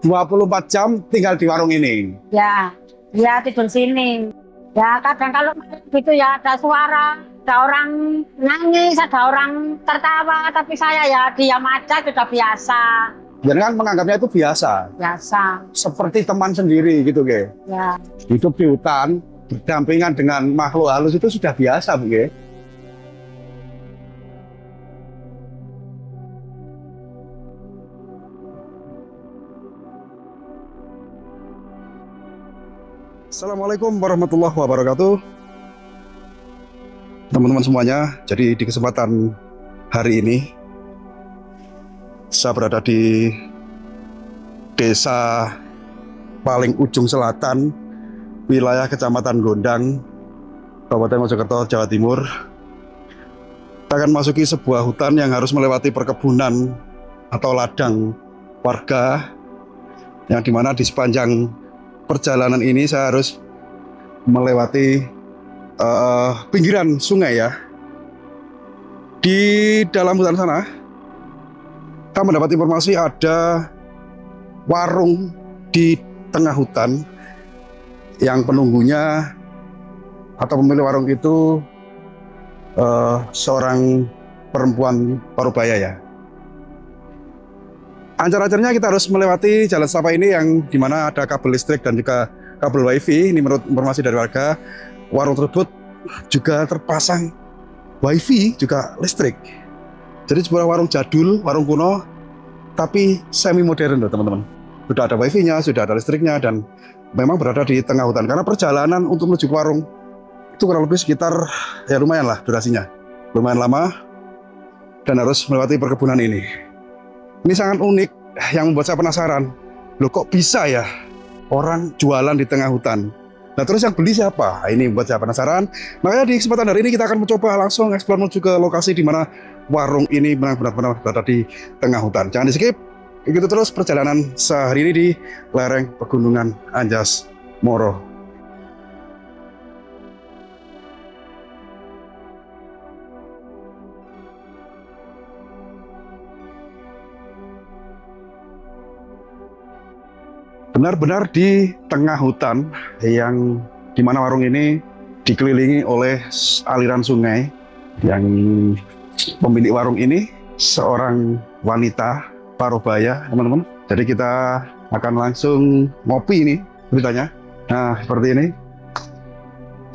24 jam tinggal di warung ini. Ya, ya tidur sini. Ya kadang kalau gitu ya ada suara, ada orang nangis, ada orang tertawa, tapi saya ya diam aja, sudah biasa. Jadi kan menganggapnya itu biasa. Biasa. Seperti teman sendiri gitu, Ge. Ya. Hidup di hutan, berdampingan dengan makhluk halus itu sudah biasa, Bu, Ge. Assalamualaikum warahmatullahi wabarakatuh. Teman-teman semuanya, jadi di kesempatan hari ini saya berada di desa paling ujung selatan wilayah Kecamatan Gondang, Kabupaten Mojokerto, Jawa Timur. Kita akan masuki sebuah hutan yang harus melewati perkebunan atau ladang warga, yang dimana di sepanjang perjalanan ini saya harus melewati pinggiran sungai ya. Di dalam hutan sana kita mendapat informasi ada warung di tengah hutan yang penunggunya atau pemilik warung itu seorang perempuan parubaya ya. Ancar-ancarnya kita harus melewati jalan setapak ini yang dimana ada kabel listrik dan juga kabel wifi. Ini menurut informasi dari warga, warung tersebut juga terpasang wifi juga listrik. Jadi sebuah warung jadul, warung kuno, tapi semi modern loh teman-teman. Sudah ada wifi-nya, sudah ada listriknya, dan memang berada di tengah hutan. Karena perjalanan untuk menuju ke warung itu kurang lebih sekitar ya lumayan lah durasinya, lumayan lama, dan harus melewati perkebunan ini. Ini sangat unik, yang membuat saya penasaran. Loh kok bisa ya orang jualan di tengah hutan? Nah terus yang beli siapa? Nah, ini membuat saya penasaran. Makanya di kesempatan hari ini kita akan mencoba langsung eksplor menuju ke lokasi di mana warung ini benar-benar berada di tengah hutan. Jangan di skip, ikuti terus perjalanan sehari ini di lereng Pegunungan Anjas Moro. Benar-benar di tengah hutan yang dimana warung ini dikelilingi oleh aliran sungai. Yang pemilik warung ini seorang wanita parubaya, teman-teman. Jadi kita akan langsung ngopi ini ceritanya. Nah seperti ini.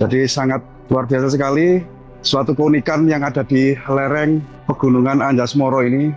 Jadi sangat luar biasa sekali. Suatu keunikan yang ada di lereng Pegunungan Anjas Moro ini,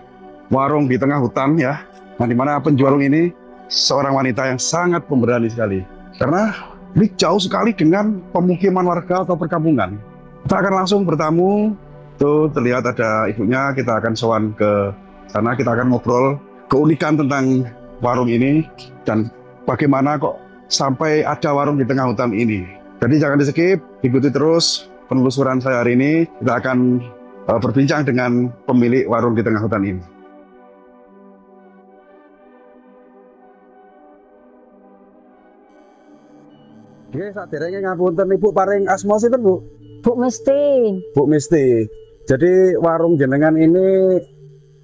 warung di tengah hutan ya. Nah dimana penjual warung ini seorang wanita yang sangat pemberani sekali, karena ini jauh sekali dengan pemukiman warga atau perkampungan. Kita akan langsung bertamu. Tuh terlihat ada ibunya. Kita akan sowan ke sana. Kita akan ngobrol keunikan tentang warung ini dan bagaimana kok sampai ada warung di tengah hutan ini. Jadi jangan di skip, ikuti terus penelusuran saya hari ini. Kita akan berbincang dengan pemilik warung di tengah hutan ini. Oke, saat derenge ngapunten Ibu paring asma sinten, Bu? Bu Misti. Bu Misti. Jadi warung jenengan ini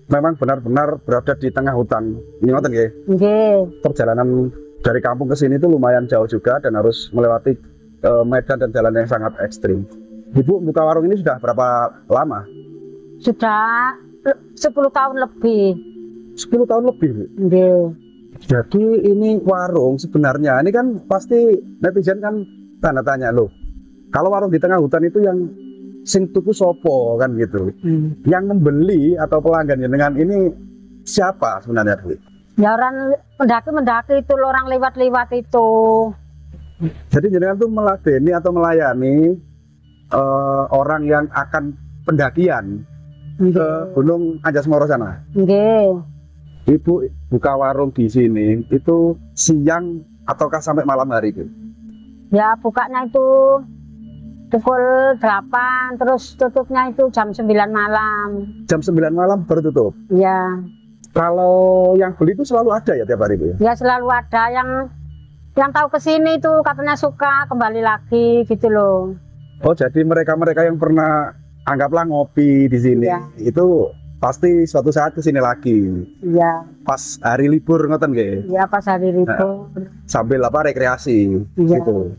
memang benar-benar berada di tengah hutan. Ini ngoten nggih? Nggih. Perjalanan dari kampung ke sini itu lumayan jauh juga dan harus melewati medan dan jalan yang sangat ekstrim. Ibu buka warung ini sudah berapa lama? Sudah 10 tahun lebih. 10 tahun lebih, Bu? Nggih. Jadi ini warung sebenarnya, ini kan pasti netizen kan tanda tanya loh. Kalau warung di tengah hutan itu yang sing tuku sopo kan gitu. Yang membeli atau pelanggan dengan ini siapa sebenarnya, Bu? Ya orang mendaki itu, orang lewat-lewat itu. Jadi jenengan tuh meladeni atau melayani orang yang akan pendakian ke Gunung Anjas Moro sana. Nggih. Ibu buka warung di sini itu siang ataukah sampai malam hari itu? Ya bukanya itu pukul 8, terus tutupnya itu jam 9 malam. Jam 9 malam baru tutup? Ya. Kalau yang beli itu selalu ada ya tiap hari itu ya? Ya selalu ada yang tahu ke sini itu katanya suka kembali lagi gitu loh. Oh jadi mereka-mereka yang pernah anggaplah ngopi di sini ya. itu Pasti suatu saat kesini lagi. Iya. Pas hari libur ngoten nggih. Iya pas hari libur. Sambil apa rekreasi Iya. gitu.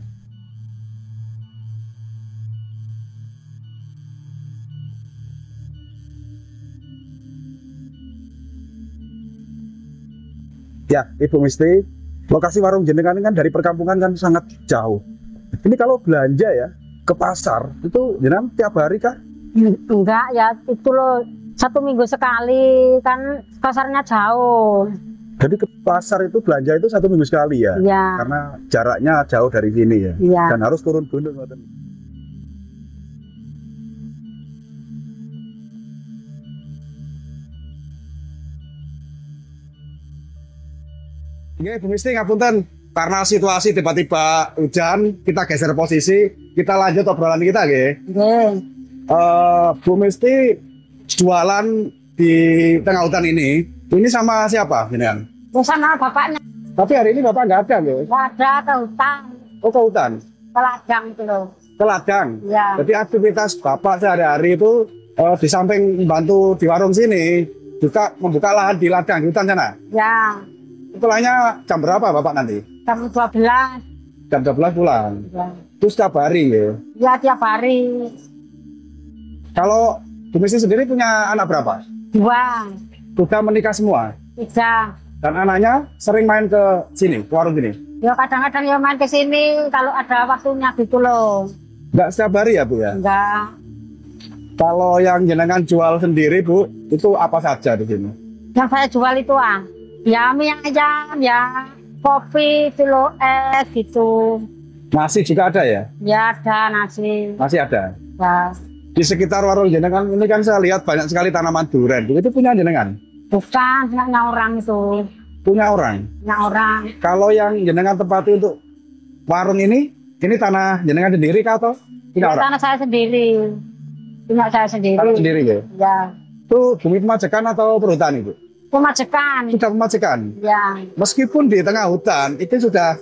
Ya, Ibu Misti, lokasi warung jenengan kan dari perkampungan kan sangat jauh. Ini kalau belanja ya ke pasar itu jenengan tiap hari kah? Enggak ya, itu loh 1 minggu sekali kan pasarnya jauh. Jadi ke pasar itu belanja itu 1 minggu sekali ya? Iya. Karena jaraknya jauh dari sini ya? Iya. Dan harus turun gunung. Ngoten. Oke, Bu Misti ngapunten. Karena situasi tiba-tiba hujan, kita geser posisi, kita lanjut obrolan kita, nggih. Nggih. Bu Misti jualan di tengah hutan ini sama siapa, jenengan? Terus sama bapaknya Tapi hari ini bapak nggak ada, nggih. nggak ada ke hutan, Oh, ke hutan, ke ladang itu loh. ke ladang. Iya. Jadi aktivitas bapak sehari-hari itu di samping membantu di warung sini, juga membuka lahan di ladang di hutan sana. Ya, Pulangnya jam berapa bapak nanti? jam 12. Jam 12 pulang. Ya, Terus setiap hari, nggih. ya tiap hari. Kalau Bu Misti sendiri punya anak berapa? 2, Sudah menikah semua. 3. Dan anaknya sering main ke sini, ke warung sini. Ya kadang-kadang ya main ke sini kalau ada waktunya gitu loh. Nggak setiap hari ya, Bu ya? Enggak. Kalau yang jenengan jual sendiri, Bu, itu apa saja di sini? Yang saya jual itu ya mie ayam, ya kopi, itu loh, es gitu. Nasi juga ada ya? Ya ada nasi. Masih ada. Ya, Di sekitar warung jenengan ini kan saya lihat banyak sekali tanaman durian. Itu punya jenengan? bukan punya orang itu. Punya orang. Punya orang. Kalau yang jenengan tempati untuk warung ini tanah jenengan sendiri kah atau punya Ya, orang? tanah saya sendiri. Punya saya sendiri. Tanah sendiri ya? Ya. Itu bumi pemajakan atau perhutani, Bu? Pemajakan. Sudah pemajakan. Ya. Meskipun di tengah hutan, itu sudah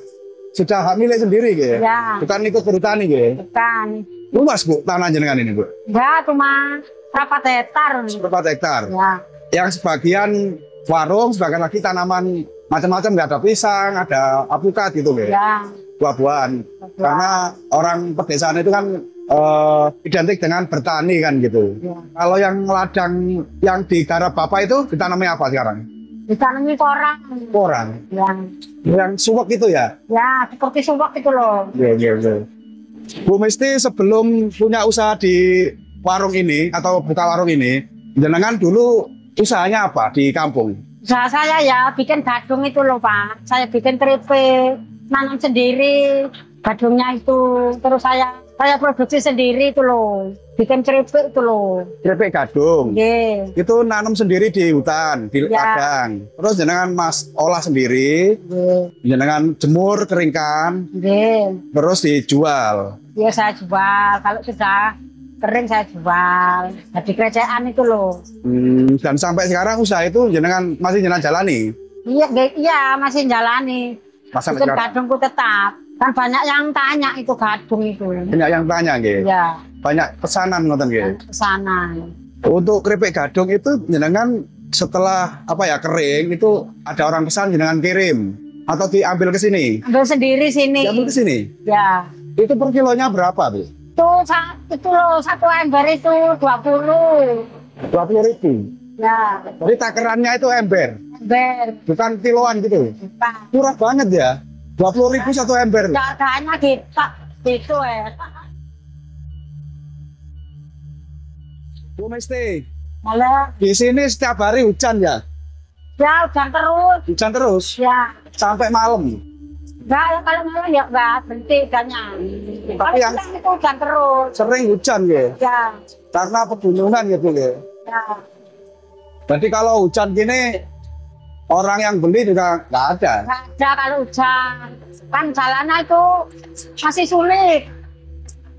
hak milik sendiri, gitu. Ya. Bukan ikut perhutani, gitu. Bukan. Luas, Bu, tanah jenengan ini, Bu? Enggak, cuma berapa hektar. Berapa hektar? Ya. Yang sebagian warung, sebagian lagi tanaman macam-macam, nggak ada pisang, ada apukat gitu, gitu. Ya. Buah-buahan. Karena orang pedesaan itu kan identik dengan bertani kan gitu. Ya. Kalau yang ladang yang digarap Bapak itu ditanami apa sekarang? Ditanami korang. Orang. Yang suwek itu ya? Ya, seperti suwak itu loh. Iya, iya, iya. Bu Misti sebelum punya usaha di warung ini atau buka warung ini, jenengan dulu usahanya apa di kampung? Usaha saya ya bikin gadung itu loh Pak. Saya bikin keripik, nanam sendiri gadungnya itu. Terus saya produksi sendiri itu loh. Bikin keripik itu loh. Keripik gadung. Nggih. Itu nanam sendiri di hutan, di Ya. ladang. Terus jenengan olah sendiri, Nggih. jenengan jemur, keringkan, Nggih. terus dijual. Ya saya jual. Kalau sudah kering saya jual. Jadi kerajaan itu loh. Dan sampai sekarang usaha itu jenengan masih jenengan jalani. Iya, iya masih jalani. Masa Bikin sekarang gadungku tetap. Kan banyak yang tanya itu gadung itu. banyak yang tanya, nggih. Iya, Banyak pesanan ngoten nggih. ke sana. Untuk keripik gadung itu jenengan setelah kering itu ada orang pesan jenengan kirim atau diambil ke sini? Ambil sendiri sini. Diambil ke sini. Ya. Itu per kilonya berapa, Bu? Itu loh, 1 ember itu 20. 20.000. Ya, Jadi takarannya itu ember, ember. bukan kiloan gitu. Pak. Murah banget ya. 20.000 satu ember. Harganya gitu ya. Bu Misti, Malah, di sini setiap hari hujan ya? ya hujan terus. Hujan terus Ya, sampai malam. enggak ya kalau malam ya enggak berhenti hujannya. Kalau yang- hujan itu hujan terus. Sering hujan ya, Ya, karena pegunungan gitu ya. ya. Jadi kalau hujan gini, orang yang beli juga nggak ada. Enggak ada kalau hujan. Kan jalannya itu masih sulit.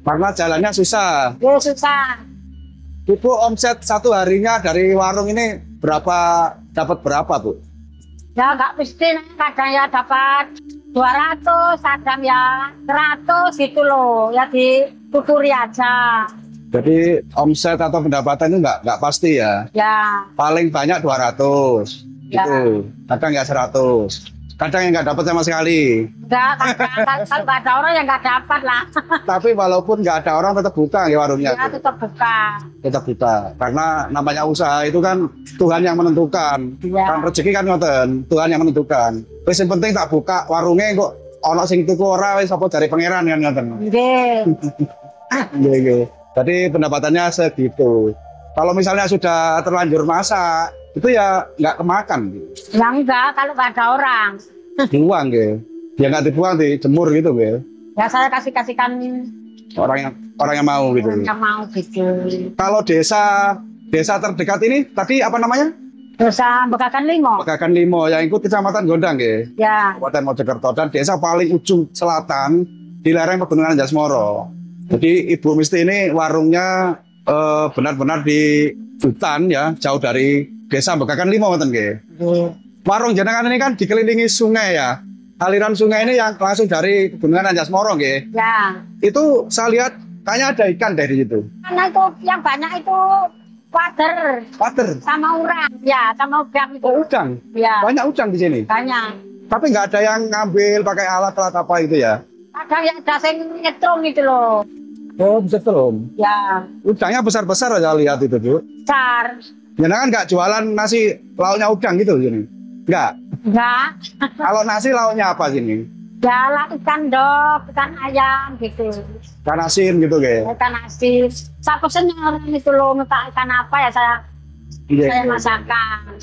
Karena jalannya susah. Ya susah. Ibu omset satu harinya dari warung ini dapat berapa, Bu? Ya enggak mesti, kadang ya dapat 200, kadang ya 100 gitu loh. Ya dituturi aja. Jadi omset atau pendapatan itu nggak pasti ya. Ya, Paling banyak 200 Ya. gitu. Kadang nggak 100. Kadang yang nggak dapat sama sekali. enggak, kalau nggak ada orang yang nggak dapat lah. Tapi walaupun nggak ada orang tetap buka ya warungnya. Ya, tetap buka. Tetap buka. Karena namanya usaha itu kan Tuhan yang menentukan. Ya. Kan rezeki kan ngoten, Tuhan yang menentukan. Wis yang penting tak buka warungnya kok ono sing tuku ora wis apa dari pangeran kan ngoten. Nggih. Iya. Jadi pendapatannya segitu. Kalau misalnya sudah terlanjur masak, itu ya nggak kemakan. Ya enggak, kalau nggak ada orang. Dibuang gitu. Ya nggak dibuang, dijemur gitu gitu. Ya saya kasihkan Orang yang mau gitu. yang mau gitu. Kalau desa terdekat ini tadi apa namanya? Desa Bekakan Limo. Pegagan Limo yang ikut Kecamatan Gondang gitu. Ya, Kabupaten Mojokerto, dan desa paling ujung selatan di lereng Pegunungan Anjas-Moro. Jadi Ibu Misti ini warungnya benar-benar di hutan ya, jauh dari desa Bekakan Limo ngoten nggih. Warung jenengan ini kan dikelilingi sungai ya. Aliran sungai ini yang langsung dari Pegunungan Anjas-Moro nggih. ya. Itu saya lihat kayaknya ada ikan dari situ. Karena itu yang banyak itu wader Water. sama urang. Ya, sama udang itu. Oh, udang. Ya, Banyak udang di sini. banyak. Tapi nggak ada yang ngambil pakai alat-alat apa itu ya. Kadang yang ada yang nyetrum itu loh. Oh, bisa telum. Ya, Udangnya besar-besar aja lihat itu, Bu. besar. Jenengan nggak jualan nasi lauknya udang gitu di sini? Nggak. Enggak. Kalau nasi lauknya apa sini? Ya, lah ikan dok, ikan ayam gitu. Ikan asin gitu, guys. Ikan asin. Saya pesen orang itu loh, minta ikan apa ya saya masakan.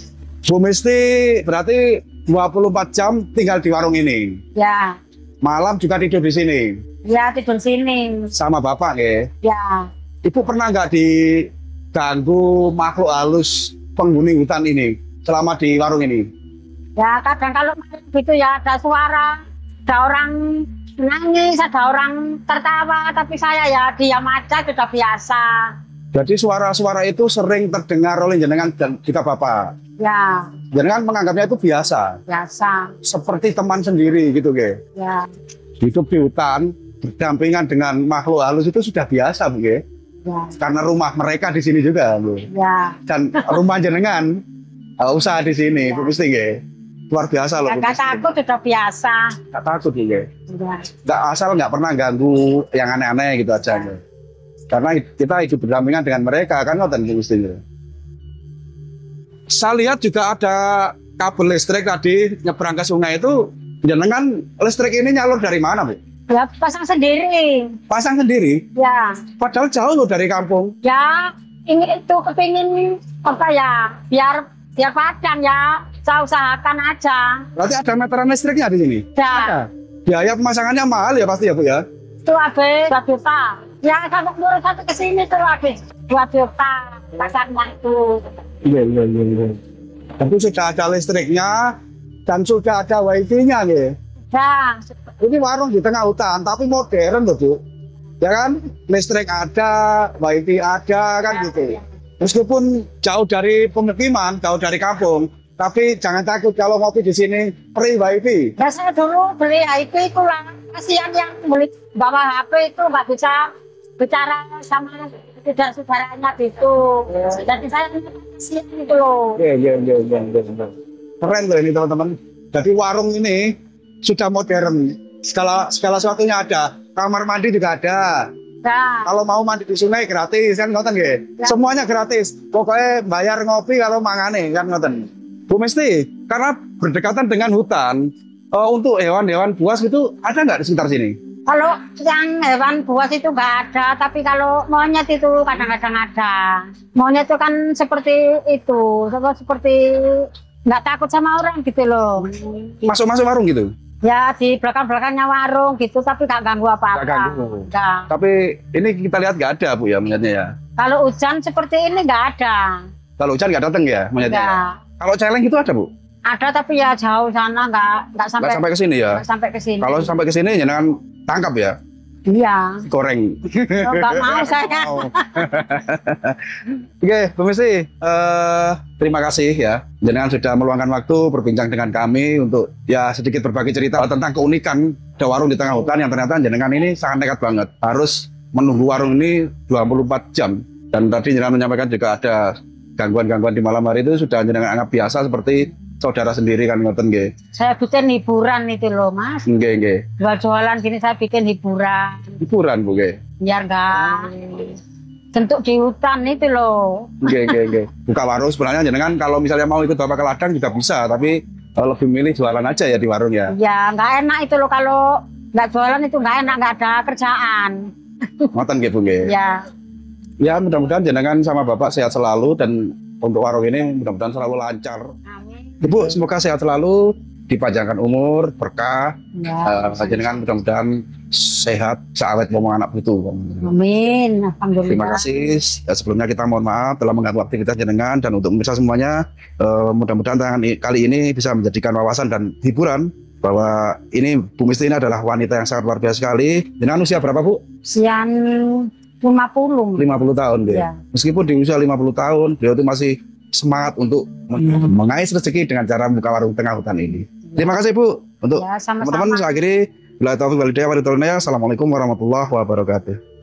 Bu Misti berarti 24 jam tinggal di warung ini. Ya, Malam juga tidur di sini ya tidur sini. sama bapak, ya. Ya, Ibu pernah nggak diganggu makhluk halus penghuni hutan ini selama di warung ini? ya kadang kalau malam gitu ya ada suara, ada orang nangis, ada orang tertawa, tapi saya ya diam aja sudah biasa. Jadi suara-suara itu sering terdengar oleh jenengan dan juga bapak. Ya, Jenengan menganggapnya itu biasa, biasa. seperti teman sendiri gitu, guys. Ya, Hidup di hutan berdampingan dengan makhluk halus itu sudah biasa, Bu, ya. ya, Karena rumah mereka di sini juga, Bu. ya. Dan rumah jenengan usaha di sini, Bu Misti, ya. Luar biasa loh. Bu Nggak Misti. takut sudah biasa. Nggak takut, ya. Ya, Nggak asal nggak pernah ganggu yang aneh-aneh gitu aja. Ya. Karena kita hidup berdampingan dengan mereka, kan ngoten, Bu Misti. Ya. Saya lihat juga ada kabel listrik tadi nyebrang ke sungai itu. Jenengan listrik ini nyalur dari mana, Bu? ya pasang sendiri. Pasang sendiri? Ya, Padahal jauh loh dari kampung. ya ini itu kepingin apa ya, biar padam ya. Saya usahakan aja. Berarti ada meteran listriknya di sini? Ya, Biaya pemasangannya mahal ya pasti ya, Bu, ya? itu habis 2 juta. Ya, kalau ngurus satu ke sini tuh habis 2 juta. Pasangnya itu. Iya. Tapi sudah ada listriknya dan sudah ada wifi-nya nih. Ya, Ini warung di tengah hutan, tapi modern loh, Bu. Ya kan? Listrik ada, wifi ada, kan gitu. Meskipun jauh dari pemukiman, jauh dari kampung, tapi jangan takut kalau ngopi di sini free wifi. ya saya dulu beli IP itu lah. Kasihan yang beli bawa HP itu nggak bisa bicara sama tidak saudaranya gitu. Jadi saya kasihan itu loh. Iya. Keren loh ini teman-teman. Jadi warung ini sudah modern. Segala sesuatunya ada. Kamar mandi juga ada. Ya, Kalau mau mandi di sungai gratis kan ngoten nggih. Ya. Semuanya gratis. Pokoknya bayar ngopi kalau mangane kan ngoten. Bu Misti, karena berdekatan dengan hutan, untuk hewan-hewan buas gitu ada nggak di sekitar sini? kalau yang hewan buas itu nggak ada, tapi kalau monyet itu kadang-kadang ada. Monyet itu kan seperti itu, seperti nggak takut sama orang gitu loh. Masuk-masuk warung gitu? Ya di belakang-belakangnya warung gitu, tapi nggak ganggu apa-apa. Nggak ganggu. Nggak. Tapi ini kita lihat nggak ada, Bu, ya monyetnya ya. Kalau hujan seperti ini nggak ada. Kalau hujan nggak datang ya monyetnya. Ya? Nggak. Kalau celeng itu ada, Bu? Ada tapi ya jauh sana nggak sampai Nggak sampai ke sini ya? nggak sampai ke sini. Kalau sampai ke sini jangan tangkap ya, Iya. goreng. Oh, nggak mau saya. Mau. Oke, Bu Misti, terima kasih ya. Jenengan sudah meluangkan waktu berbincang dengan kami untuk ya sedikit berbagi cerita tentang keunikan ada warung di tengah hutan yang ternyata jenengan ini sangat nekat banget. Harus menunggu warung ini 24 jam. Dan tadi jenengan menyampaikan juga ada gangguan-gangguan di malam hari itu sudah jenengan anggap biasa seperti saudara sendiri kan ngoten nggih. Saya bikin hiburan itu loh Mas. Nggih nggih. Jual-jualan gini saya bikin hiburan. Hiburan Bu nggih. Biar enggak tentu di hutan itu loh. Nggih nggih nggih. Buka warung sebenarnya jenengan kalau misalnya mau ikut Bapak ke ladang juga bisa, tapi lebih milih jualan aja ya di warung ya. Ya nggak enak itu loh kalau nggak jualan itu nggak enak, nggak ada kerjaan. Ngoten nggih Bu nggih. Ya. Ya mudah-mudahan jenengan sama Bapak sehat selalu dan untuk warung ini mudah-mudahan selalu lancar. Amin. Ibu semoga sehat selalu, dipanjangkan umur, berkah. Ya. Jenengan mudah-mudahan sehat seawet ngomong anak itu. Amin. Alhamdulillah. Terima kasih. Ya, sebelumnya kita mohon maaf telah mengganggu aktivitas jenengan dan untuk pemirsa semuanya mudah-mudahan kali ini bisa menjadikan wawasan dan hiburan bahwa ini Bu Misti ini adalah wanita yang sangat luar biasa sekali. Jenengan usia berapa Bu? Usian 50. 50 tahun deh. Ya. Meskipun di usia 50 tahun, beliau itu masih semangat untuk mengais rezeki dengan cara membuka warung tengah hutan ini. Terima kasih Bu. Untuk Ya, sama-sama. teman-teman saya akhiri. Bila taufiq wal hidayah wa ridwan. Assalamualaikum warahmatullahi wabarakatuh.